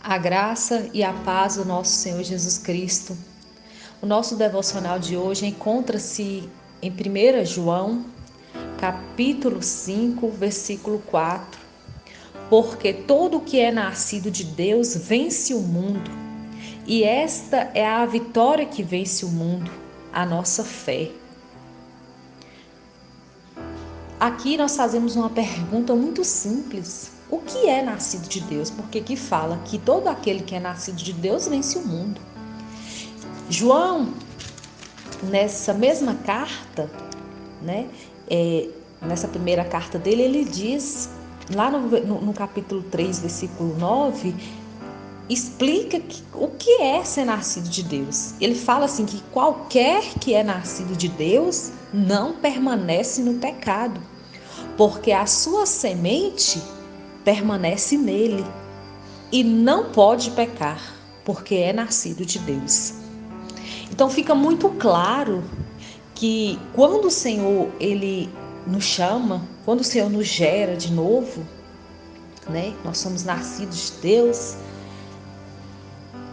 A graça e a paz do nosso Senhor Jesus Cristo. O nosso devocional de hoje encontra-se em 1 João, capítulo 5, versículo 4. Porque todo o que é nascido de Deus vence o mundo, e esta é a vitória que vence o mundo, a nossa fé. Aqui nós fazemos uma pergunta muito simples. O que é nascido de Deus? Porque aqui fala que todo aquele que é nascido de Deus vence o mundo. João, nessa mesma carta, nessa primeira carta dele, ele diz, lá no capítulo 3, versículo 9, explica o que é ser nascido de Deus. Ele fala assim que qualquer que é nascido de Deus não permanece no pecado, porque a sua semente permanece nele e não pode pecar, porque é nascido de Deus. Então fica muito claro que quando o Senhor ele nos chama, quando o Senhor nos gera de novo, nós somos nascidos de Deus,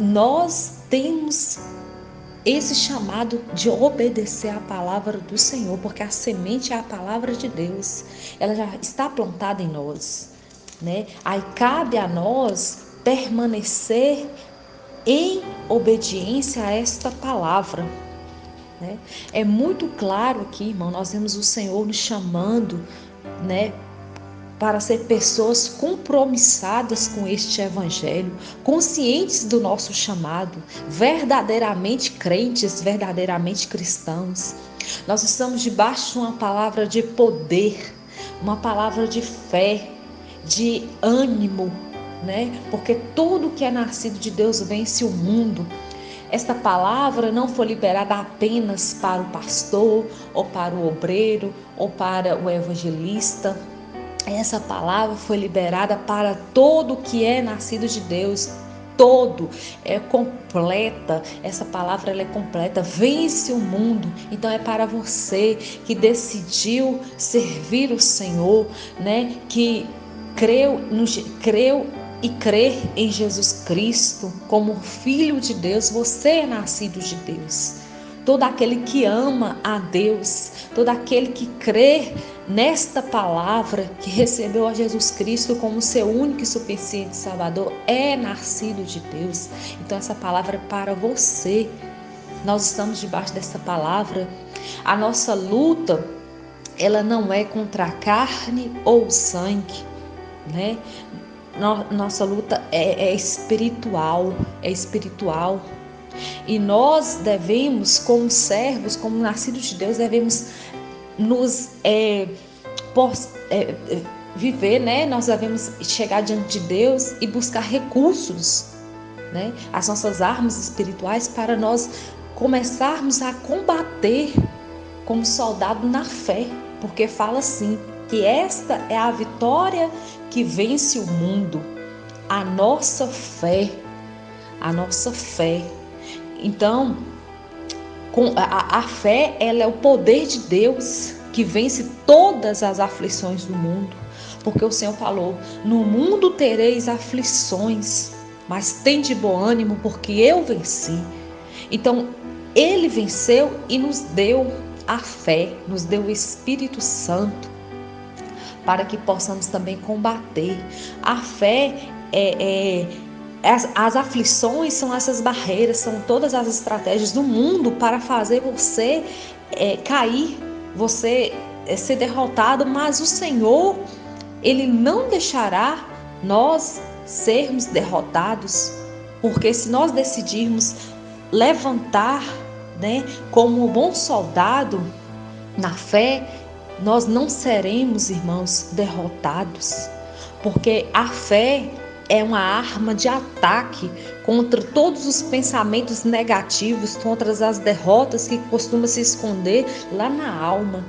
nós temos esse chamado de obedecer à palavra do Senhor, porque a semente é a palavra de Deus, ela já está plantada em nós, Aí cabe a nós permanecer em obediência a esta palavra. É muito claro aqui, irmão, nós vemos o Senhor nos chamando, para ser pessoas compromissadas com este evangelho, conscientes do nosso chamado, verdadeiramente crentes, verdadeiramente cristãos. Nós estamos debaixo de uma palavra de poder, uma palavra de fé, de ânimo, Porque tudo que é nascido de Deus vence o mundo. Esta palavra não foi liberada apenas para o pastor, ou para o obreiro, ou para o evangelista. Essa palavra foi liberada para todo que é nascido de Deus. Todo é completa. Essa palavra ela é completa, vence o mundo. Então é para você que decidiu servir o Senhor, que creu e crer em Jesus Cristo como Filho de Deus. Você é nascido de Deus. Todo aquele que ama a Deus, todo aquele que crê nesta palavra, que recebeu a Jesus Cristo como seu único e suficiente Salvador, é nascido de Deus. Então essa palavra é para você. Nós estamos debaixo dessa palavra. A nossa luta, ela não é contra a carne ou o sangue, Nossa luta é espiritual, E nós devemos, como servos, como nascidos de Deus, devemos nos viver, Nós devemos chegar diante de Deus e buscar recursos, As nossas armas espirituais para nós começarmos a combater como soldado na fé, porque fala assim, que esta é a vitória que vence o mundo, a nossa fé. Então, a fé, ela é o poder de Deus que vence todas as aflições do mundo, porque o Senhor falou, no mundo tereis aflições, mas tende bom ânimo, porque eu venci. Então, Ele venceu e nos deu a fé, nos deu o Espírito Santo, para que possamos também combater. A fé as aflições são essas barreiras, são todas as estratégias do mundo para fazer você cair, você ser derrotado, mas o Senhor, Ele não deixará nós sermos derrotados, porque se nós decidirmos levantar, como um bom soldado na fé, nós não seremos, irmãos, derrotados, porque a fé é uma arma de ataque contra todos os pensamentos negativos, contra as derrotas que costumam se esconder lá na alma.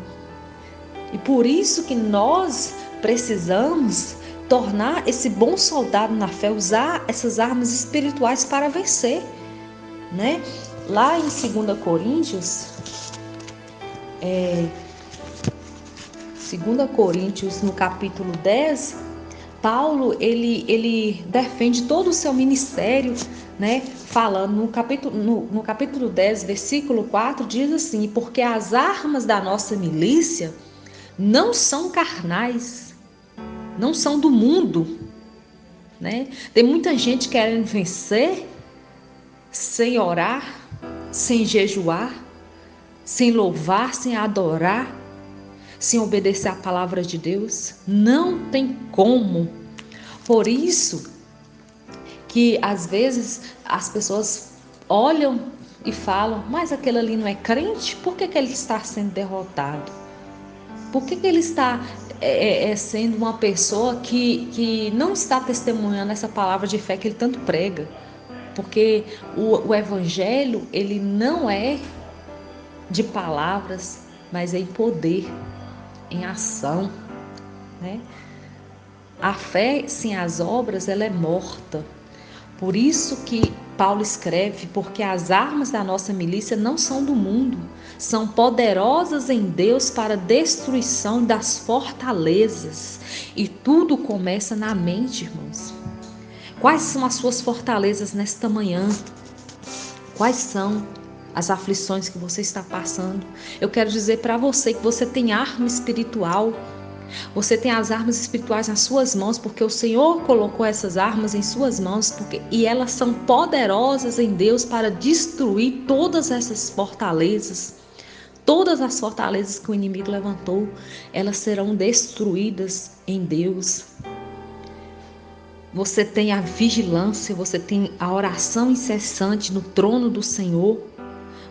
E por isso que nós precisamos tornar esse bom soldado na fé, usar essas armas espirituais para vencer, Lá em 2 Coríntios, 2 Coríntios, no capítulo 10, Paulo, ele defende todo o seu ministério, né? Falando no capítulo 10, versículo 4, diz assim: porque as armas da nossa milícia não são carnais, não são do mundo, né? Tem muita gente querendo vencer sem orar, sem jejuar, sem louvar, sem adorar, sem obedecer à palavra de Deus. Não tem como. Por isso que às vezes as pessoas olham e falam: mas aquele ali não é crente? Por que ele está sendo derrotado? Por que ele está sendo uma pessoa que não está testemunhando essa palavra de fé que ele tanto prega? Porque o evangelho, ele não é de palavras, mas é em poder, em ação, né? A fé sem as obras, ela é morta. Por isso que Paulo escreve: porque as armas da nossa milícia não são do mundo, são poderosas em Deus para a destruição das fortalezas. E tudo começa na mente, irmãos. Quais são as suas fortalezas nesta manhã? Quais são as aflições que você está passando? Eu quero dizer para você que você tem arma espiritual. Você tem as armas espirituais nas suas mãos, porque o Senhor colocou essas armas em suas mãos, e elas são poderosas em Deus para destruir todas essas fortalezas. Todas as fortalezas que o inimigo levantou, elas serão destruídas em Deus. Você tem a vigilância, você tem a oração incessante no trono do Senhor.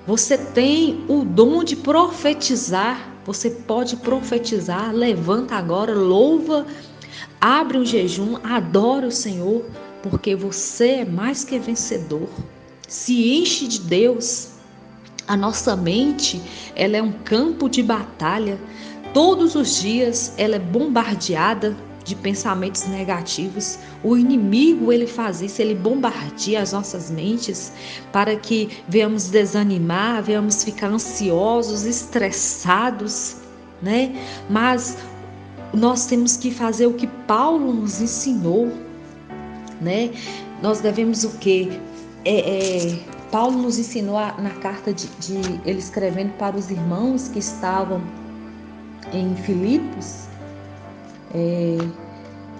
Você tem o dom de profetizar. Você pode profetizar. Levanta agora, louva, abre um jejum, adora o Senhor, porque você é mais que vencedor. Se enche de Deus. A nossa mente, ela é um campo de batalha. Todos os dias ela é bombardeada de pensamentos negativos. O inimigo, ele faz isso, ele bombardeia as nossas mentes para que venhamos desanimar, venhamos ficar ansiosos, estressados, né? Mas nós temos que fazer o que Paulo nos ensinou, né? Nós devemos o quê? Paulo nos ensinou na carta de ele escrevendo para os irmãos que estavam em Filipos,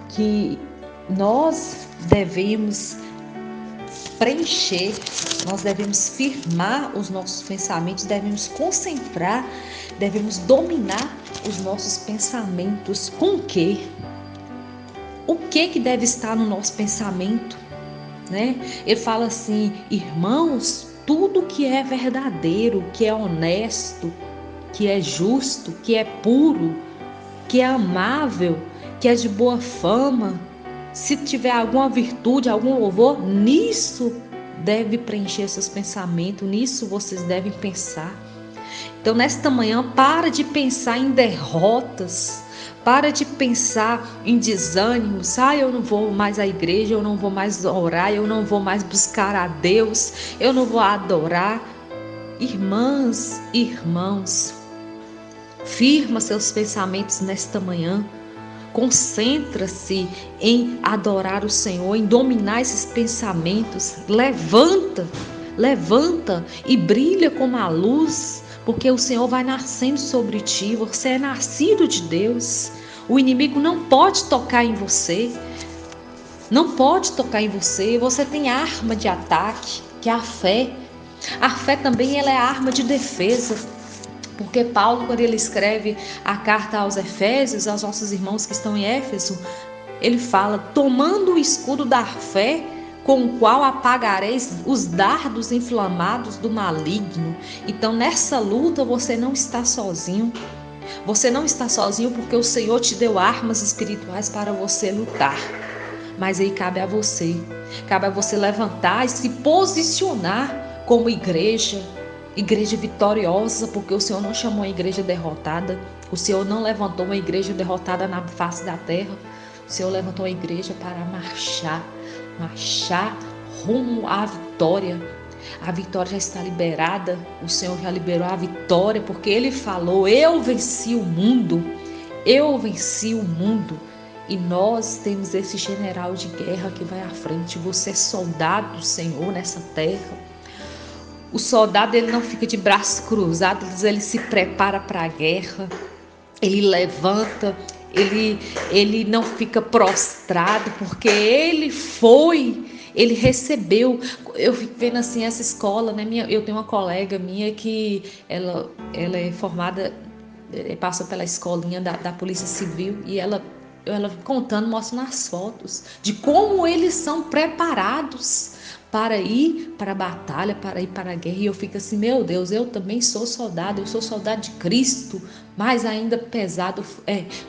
que nós devemos preencher, nós devemos firmar os nossos pensamentos, devemos concentrar, devemos dominar os nossos pensamentos. Com o quê? O que deve estar no nosso pensamento, né? Ele fala assim: irmãos, tudo que é verdadeiro, que é honesto, que é justo, que é puro, que é amável, que é de boa fama, se tiver alguma virtude, algum louvor, nisso deve preencher seus pensamentos, nisso vocês devem pensar. Então, nesta manhã, para de pensar em derrotas, para de pensar em desânimos. Eu não vou mais à igreja, eu não vou mais orar, eu não vou mais buscar a Deus, eu não vou adorar. Irmãs e irmãos, firma seus pensamentos nesta manhã. Concentra-se em adorar o Senhor, em dominar esses pensamentos. Levanta e brilha como a luz, porque o Senhor vai nascendo sobre ti. Você é nascido de Deus. O inimigo não pode tocar em você. Não pode tocar em você. Você tem arma de ataque, que é a fé. A fé também, ela é arma de defesa. Porque Paulo, quando ele escreve a carta aos Efésios, aos nossos irmãos que estão em Éfeso, ele fala: tomando o escudo da fé, com o qual apagareis os dardos inflamados do maligno. Então, nessa luta, você não está sozinho. Você não está sozinho, porque o Senhor te deu armas espirituais para você lutar. Mas aí cabe a você levantar e se posicionar como igreja vitoriosa, porque o Senhor não chamou a igreja derrotada. O Senhor não levantou uma igreja derrotada na face da terra. O Senhor levantou a igreja para marchar rumo à vitória. A vitória já está liberada. O Senhor já liberou a vitória, porque Ele falou: eu venci o mundo. E nós temos esse general de guerra que vai à frente. Você é soldado do Senhor nessa terra. O soldado, ele não fica de braços cruzados, ele se prepara para a guerra. Ele levanta, ele não fica prostrado, porque ele recebeu. Eu fico vendo assim essa escola, né? Eu tenho uma colega minha que ela é formada, passou pela escolinha da Polícia Civil, e ela contando, mostrando as fotos de como eles são preparados para ir para a batalha, para ir para a guerra. E eu fico assim, meu Deus, eu também sou soldado, eu sou soldado de Cristo, mais ainda pesado,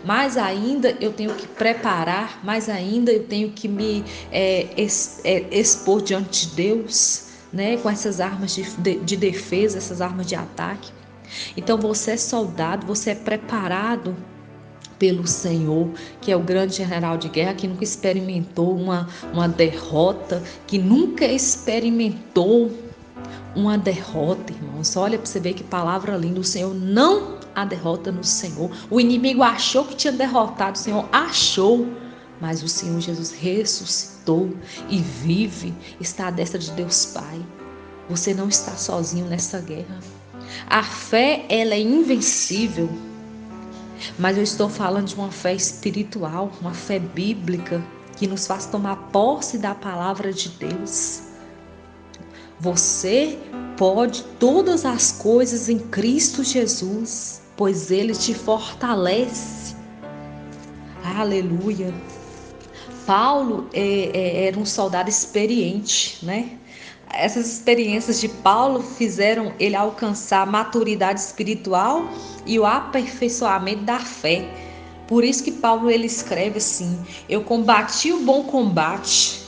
mais ainda eu tenho que preparar, mais ainda eu tenho que me expor diante de Deus, né, com essas armas de defesa, essas armas de ataque. Então você é soldado, você é preparado pelo Senhor, que é o grande general de guerra, que nunca experimentou uma derrota, que nunca experimentou uma derrota, irmãos. Olha para você ver que palavra linda. O Senhor não há derrota no Senhor. O inimigo achou que tinha derrotado, o Senhor achou, mas o Senhor Jesus ressuscitou e vive, está à destra de Deus Pai. Você não está sozinho nessa guerra. A fé, ela é invencível. Mas eu estou falando de uma fé espiritual, uma fé bíblica, que nos faz tomar posse da palavra de Deus. Você pode todas as coisas em Cristo Jesus, pois Ele te fortalece. Aleluia. Paulo era um soldado experiente, né? Essas experiências de Paulo fizeram ele alcançar a maturidade espiritual e o aperfeiçoamento da fé. Por isso que Paulo ele escreve assim: eu combati o bom combate.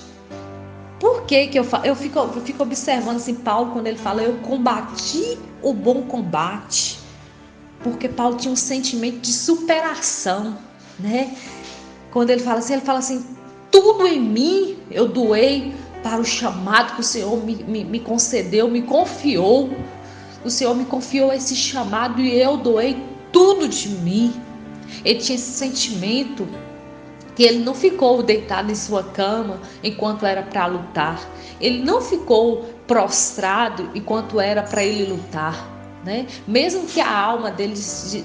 Por que eu fico observando assim Paulo quando ele fala eu combati o bom combate? Porque Paulo tinha um sentimento de superação, né? Quando ele fala assim, tudo em mim eu doei para o chamado que o Senhor me concedeu, me confiou. O Senhor me confiou esse chamado e eu doei tudo de mim. Ele tinha esse sentimento que ele não ficou deitado em sua cama enquanto era para lutar. Ele não ficou prostrado enquanto era para ele lutar. Né? Mesmo que a alma dele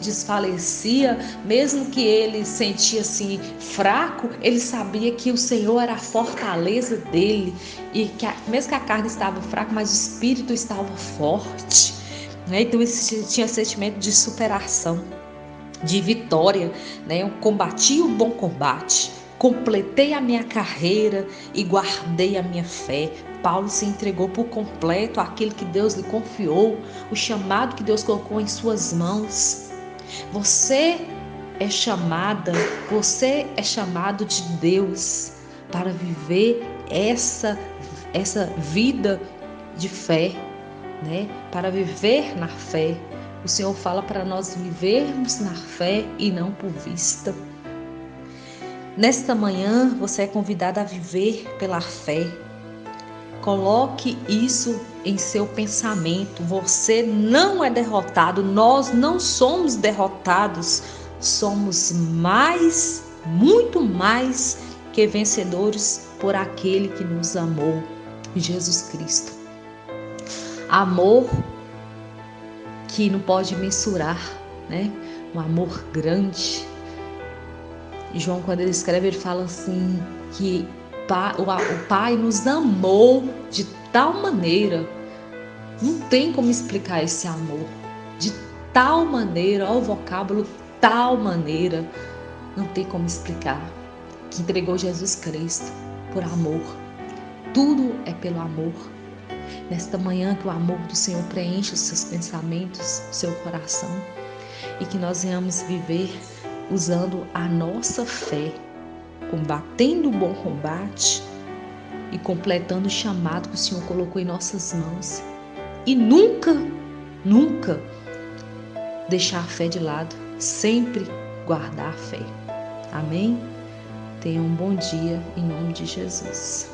desfalecia, mesmo que ele sentia assim fraco, ele sabia que o Senhor era a fortaleza dele e que mesmo que a carne estava fraca, mas o espírito estava forte, né? Então ele tinha sentimento de superação, de vitória, né? Eu combati o bom combate, completei a minha carreira e guardei a minha fé. Paulo se entregou por completo àquilo que Deus lhe confiou, o chamado que Deus colocou em suas mãos. Você é chamada, você é chamado de Deus para viver essa vida de fé, né? Para viver na fé. O Senhor fala para nós vivermos na fé e não por vista. Nesta manhã, você é convidado a viver pela fé. Coloque isso em seu pensamento. Você não é derrotado, nós não somos derrotados. Somos mais, muito mais que vencedores por aquele que nos amou, Jesus Cristo. Amor que não pode mensurar, né? Um amor grande. E João, quando ele escreve, ele fala assim que o Pai nos amou de tal maneira. Não tem como explicar esse amor. De tal maneira, ó, o vocábulo tal maneira, não tem como explicar. Que entregou Jesus Cristo por amor. Tudo é pelo amor. Nesta manhã que o amor do Senhor preenche os seus pensamentos, o seu coração, e que nós venhamos viver usando a nossa fé, combatendo o bom combate e completando o chamado que o Senhor colocou em nossas mãos. E nunca, nunca deixar a fé de lado, sempre guardar a fé. Amém? Tenha um bom dia em nome de Jesus.